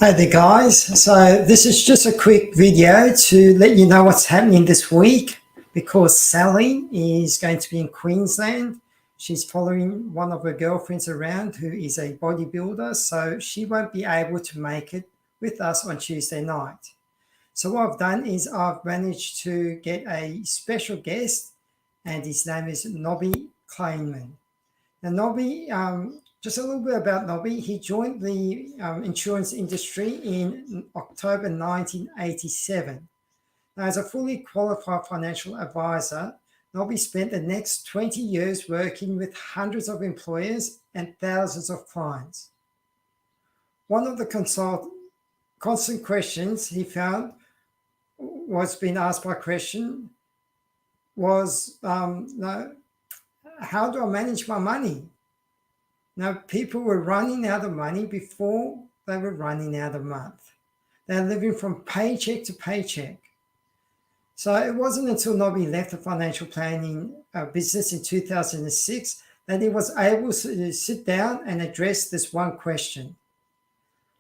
Hey there guys, so this is just a quick video to let you know what's happening this week because Sally is going to be in Queensland. She's following one of her girlfriends around who is a bodybuilder, so she won't be able to make it with us on Tuesday night. So what I've done is I've managed to get a special guest and his name is Nobby Kleinman. Now Nobby, just a little bit about Nobby. He joined the insurance industry in October 1987. Now, as a fully qualified financial advisor, Nobby spent the next 20 years working with hundreds of employers and thousands of clients. One of the constant questions he found was being asked by question was, how do I manage my money? Now, people were running out of money before they were running out of month. They're living from paycheck to paycheck. So it wasn't until Nobby left the financial planning business in 2006 that he was able to sit down and address this one question.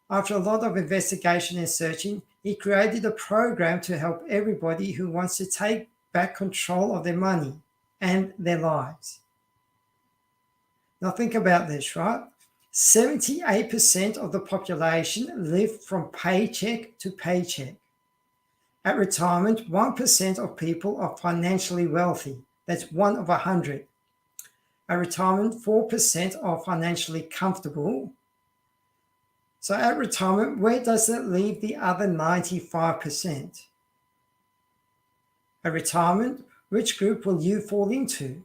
After a lot of investigation and searching, he created a program to help everybody who wants to take back control of their money and their lives. Now think about this, right? 78% of the population live from paycheck to paycheck. At retirement, 1% of people are financially wealthy. That's 1 of 100. At retirement, 4% are financially comfortable. So at retirement, where does that leave the other 95%? At retirement, which group will you fall into?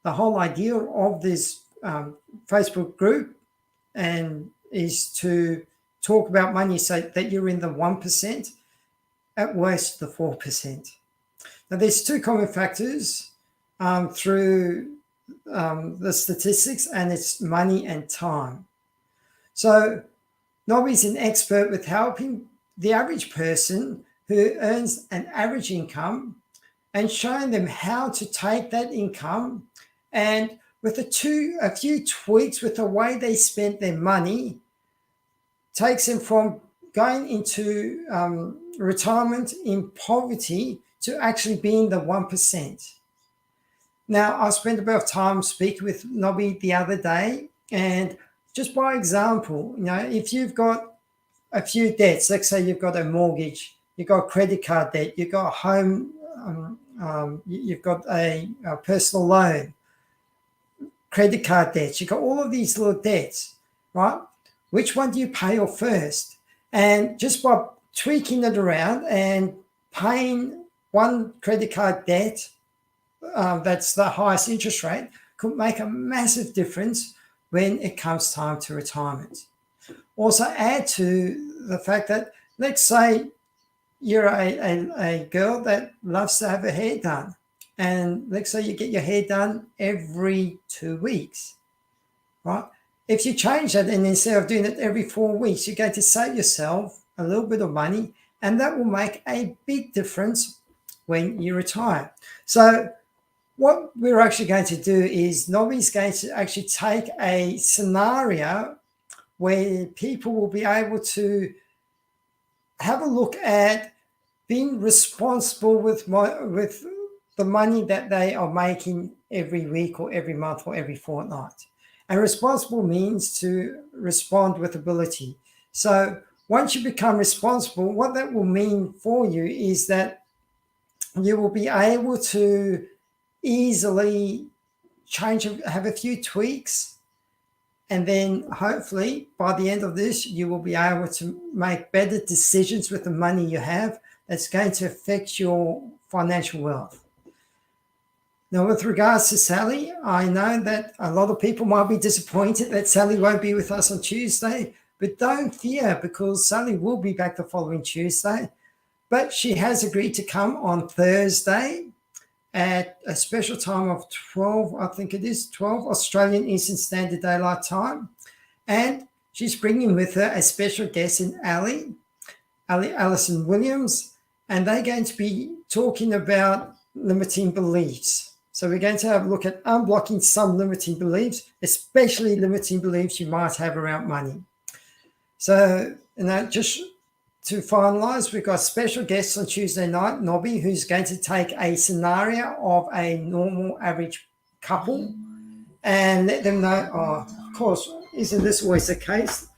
The whole idea of this Facebook group and is to talk about money so that you're in the 1%, at worst the 4%. Now there's two common factors through the statistics, and it's money and time. So Nobby's an expert with helping the average person who earns an average income and showing them how to take that income and with a few tweaks with the way they spent their money, takes them from going into retirement in poverty to actually being the 1%. Now, I spent a bit of time speaking with Nobby the other day, and just by example, if you've got a few debts, let's say you've got a mortgage, you've got credit card debt, you've got a home, you've got a personal loan, credit card debts, you've got all of these little debts, right? Which one do you pay off first? And just by tweaking it around and paying one credit card debt that's the highest interest rate could make a massive difference when it comes time to retirement. Also add to the fact that, let's say you're a girl that loves to have her hair done. And let's say you get your hair done every 2 weeks, right? If you change that and instead of doing it every 4 weeks, you're going to save yourself a little bit of money, and that will make a big difference when you retire. So what we're actually going to do is Nobby's going to actually take a scenario where people will be able to have a look at being responsible with the money that they are making every week or every month or every fortnight. And responsible means to respond with ability. So once you become responsible, what that will mean for you is that you will be able to easily have a few tweaks, and then hopefully by the end of this, you will be able to make better decisions with the money you have that's going to affect your financial wealth. Now, with regards to Sally, I know that a lot of people might be disappointed that Sally won't be with us on Tuesday, but don't fear, because Sally will be back the following Tuesday. But she has agreed to come on Thursday at a special time of 12, I think it is 12 Australian Eastern Standard Daylight Time. And she's bringing with her a special guest in Alison Williams, and they're going to be talking about limiting beliefs. So we're going to have a look at unblocking some limiting beliefs, especially limiting beliefs you might have around money. So just to finalise, we've got special guests on Tuesday night, Nobby, who's going to take a scenario of a normal average couple and let them know, of course, isn't this always the case?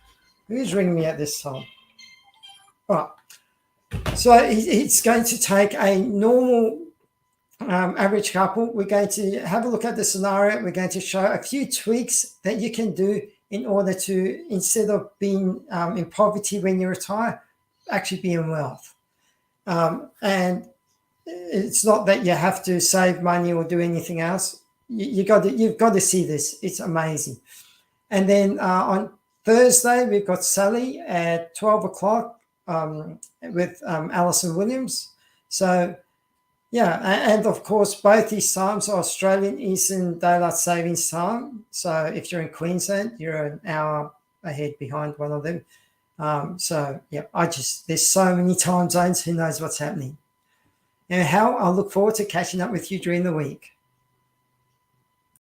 Who's ringing me at this time? Right. So he's going to take a normal average couple. We're going to have a look at the scenario. We're going to show a few tweaks that you can do in order to, instead of being in poverty when you retire, actually be in wealth. And it's not that you have to save money or do anything else. You've got to see this. It's amazing. And then on Thursday, we've got Sally at 12 o'clock with Alison Williams. So, yeah, and of course, both these times are Australian Eastern Daylight Savings Time. So if you're in Queensland, you're an hour ahead behind one of them. So, yeah, there's so many time zones, who knows what's happening. Anyhow, I'll look forward to catching up with you during the week.